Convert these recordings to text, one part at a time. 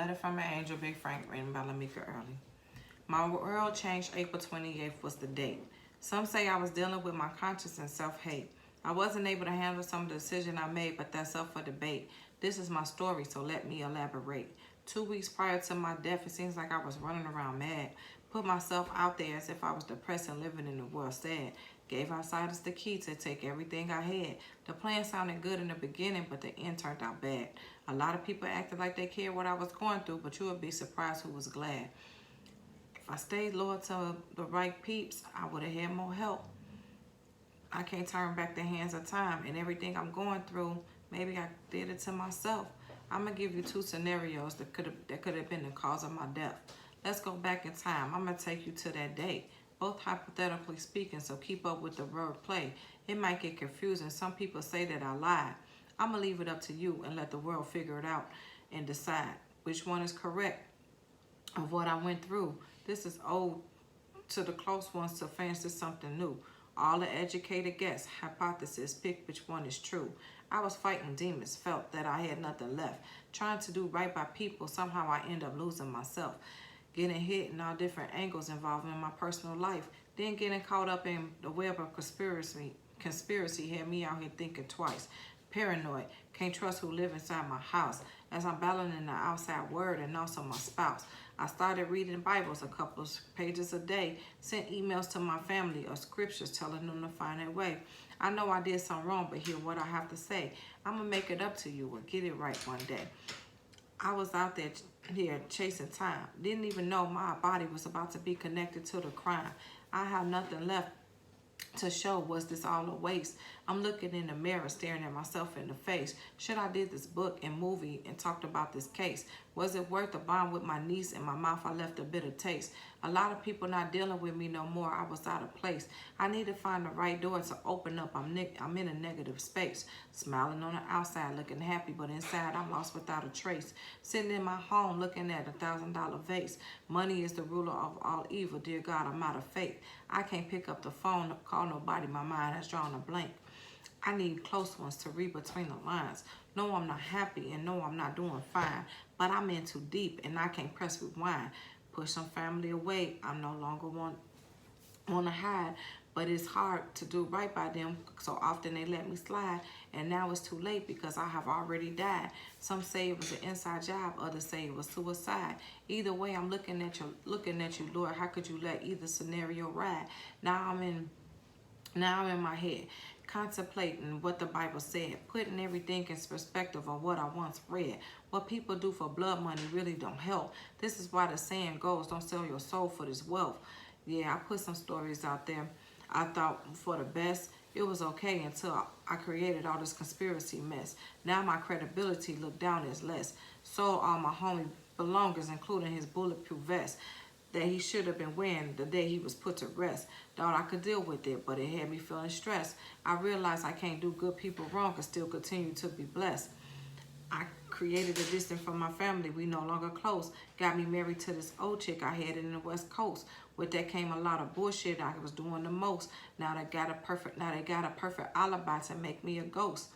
Letter from an Angel, Big Frank, written by Lamika Early. My world changed April 28th was the date. Some say I was dealing with my conscience and self-hate. I wasn't able to handle some of the decisions I made, but that's up for debate. This is my story, so let me elaborate. 2 weeks prior to my death, it seems like I was running around mad. Put myself out there as if I was depressed and living in the world sad. Gave outsiders the key to take everything I had. The plan sounded good in the beginning, but the end turned out bad. A lot of people acted like they cared what I was going through, but you would be surprised who was glad. If I stayed loyal to the right peeps, I would have had more help. I can't turn back the hands of time, and everything I'm going through, maybe I did it to myself. I'm gonna give you 2 scenarios that could have been the cause of my death. Let's go back in time. I'm gonna take you to that date, both hypothetically speaking, so keep up with the word play. It might get confusing. Some people say that I lied. I'm gonna leave it up to you and let the world figure it out and decide which one is correct of what I went through. This is old to the close ones, to fans to something new. All the educated guess, hypothesis, pick which one is true. I was fighting demons, felt that I had nothing left. Trying to do right by people, somehow I end up losing myself. Getting hit in all different angles involving my personal life. Then getting caught up in the web of conspiracy had me out here thinking twice. Paranoid, can't trust who live inside my house. As I'm battling the outside world and also my spouse. I started reading Bibles a couple of pages a day, sent emails to my family or scriptures telling them to find their way. I know I did something wrong, but hear what I have to say. I'm gonna make it up to you or get it right one day. I was out there here chasing time. Didn't even know my body was about to be connected to the crime. I have nothing left to show. Was this all a waste? I'm looking in the mirror, staring at myself in the face. Should I did this book and movie and talked about this case? Was it worth the bond with my niece? In my mouth I left a bitter taste. A lot of people not dealing with me no more. I was out of place. I need to find the right door to open up. I'm in a negative space. Smiling on the outside, looking happy, but inside I'm lost without a trace. Sitting in my home, looking at $1,000 vase. Money is the ruler of all evil. Dear God, I'm out of faith. I can't pick up the phone, call nobody. My mind has drawn a blank. I need close ones to read between the lines. No, I'm not happy, and no, I'm not doing fine. But I'm in too deep, and I can't press rewind. Push some family away. I no longer want to hide, but it's hard to do right by them. So often they let me slide, and now it's too late because I have already died. Some say it was an inside job, others say it was suicide. Either way, I'm looking at you, Lord. How could you let either scenario ride? Now I'm in my head, contemplating what the Bible said, putting everything in perspective of what I once read. What people do for blood money really don't help. This is why the saying goes, don't sell your soul for this wealth. Yeah, I put some stories out there. I thought for the best. It was okay until I created all this conspiracy mess. Now my credibility looked down as less. Sold all my homie belongings, including his bulletproof vest that he should have been wearing the day he was put to rest. Thought I could deal with it, but it had me feeling stressed. I realized I can't do good people wrong and still continue to be blessed. I created a distance from my family. We no longer close. Got me married to this old chick I had in the West Coast. With that came a lot of bullshit. I was doing the most. Now they got a perfect alibi to make me a ghost.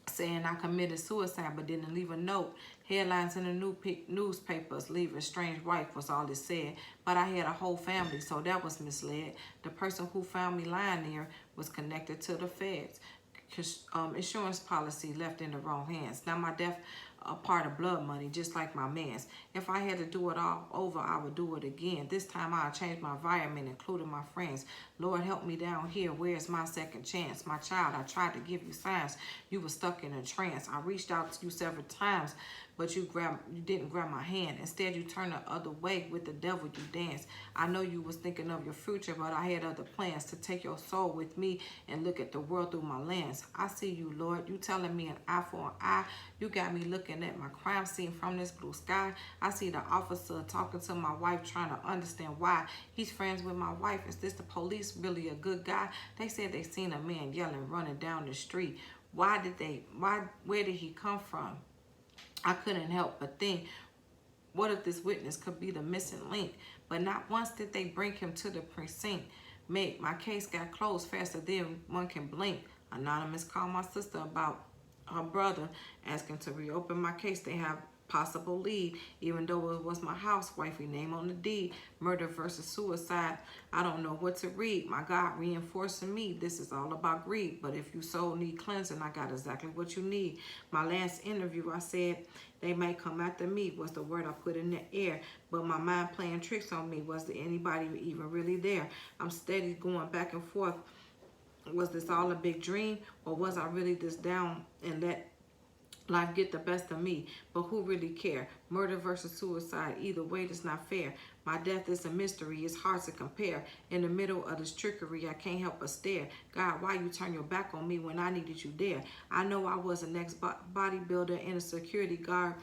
Saying I committed suicide but didn't leave a note. Headlines in the newspapers, leave a strange wife was all it said. But I had a whole family, so that was misled. The person who found me lying there was connected to the feds. Insurance policy left in the wrong hands. Now my death a part of blood money, just like my man's. If I had to do it all over, I would do it again. This time I'll change my environment, including my friends. Lord, help me down here. Where's my second chance? My child, I tried to give you signs. You were stuck in a trance. I reached out to you several times, but you didn't grab my hand. Instead, you turned the other way. With the devil you danced. I know you was thinking of your future, but I had other plans to take your soul with me and look at the world through my lens. I see you, Lord. You telling me an eye for an eye. You got me looking at my crime scene from this blue sky. I see the officer talking to my wife, trying to understand why he's friends with my wife. Is this the police really a good guy? They said they seen a man yelling, running down the street. Where did he come from? I couldn't help but think, what if this witness could be the missing link? But not once did they bring him to the precinct. My case got closed faster than one can blink. Anonymous called my sister about her brother, asking to reopen my case. They have possible lead, even though it was my housewifey name on the deed. Murder versus suicide. I don't know what to read. My God reinforcing me. This is all about greed. But if you soul need cleansing, I got exactly what you need. My last interview, I said, they may come after me, was the word I put in the air. But my mind playing tricks on me. Was there anybody even really there? I'm steady going back and forth. Was this all a big dream? Or was I really this down and let life get the best of me? But who really care? Murder versus suicide. Either way, it's not fair. My death is a mystery. It's hard to compare. In the middle of this trickery, I can't help but stare. God, why you turn your back on me when I needed you there? I know I was an ex-bodybuilder and a security guard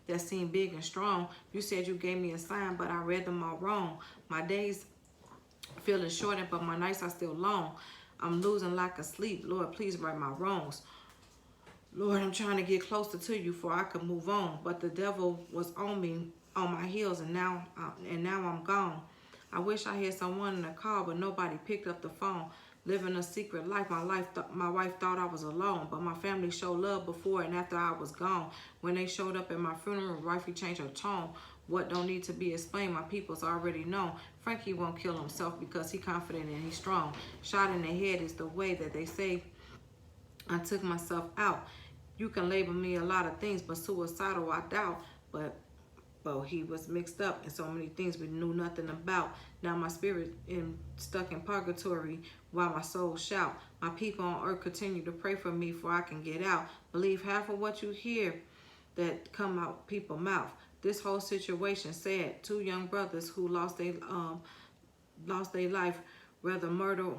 that seemed big and strong. You said you gave me a sign, but I read them all wrong. My days feeling shortened, but my nights are still long. I'm losing lack of sleep. Lord, please right my wrongs. Lord, I'm trying to get closer to you for I could move on. But the devil was on me, on my heels, and now I'm gone. I wish I had someone to call, but nobody picked up the phone. Living a secret life. My wife thought I was alone, but my family showed love before and after I was gone. When they showed up at my funeral, wifey changed her tone. What don't need to be explained, my people's already know. Frankie won't kill himself because he confident and he's strong. Shot in the head is the way that they say I took myself out. You can label me a lot of things, but suicidal I doubt. But he was mixed up in so many things we knew nothing about. Now my spirit stuck in purgatory while my soul shout. My people on earth continue to pray for me for I can get out. Believe half of what you hear that come out people's mouth. This whole situation sad. Two young brothers who lost their life, rather murder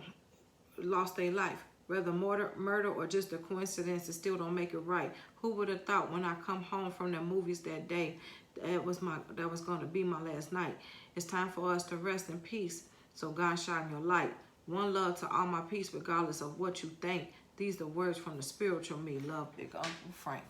or just a coincidence, it still don't make it right. Who would have thought when I come home from the movies that day that was going to be my last night? It's time for us to rest in peace. So God shine your light. One love to all my peace, regardless of what you think. These are words from the spiritual me. Love, Big Uncle Frank.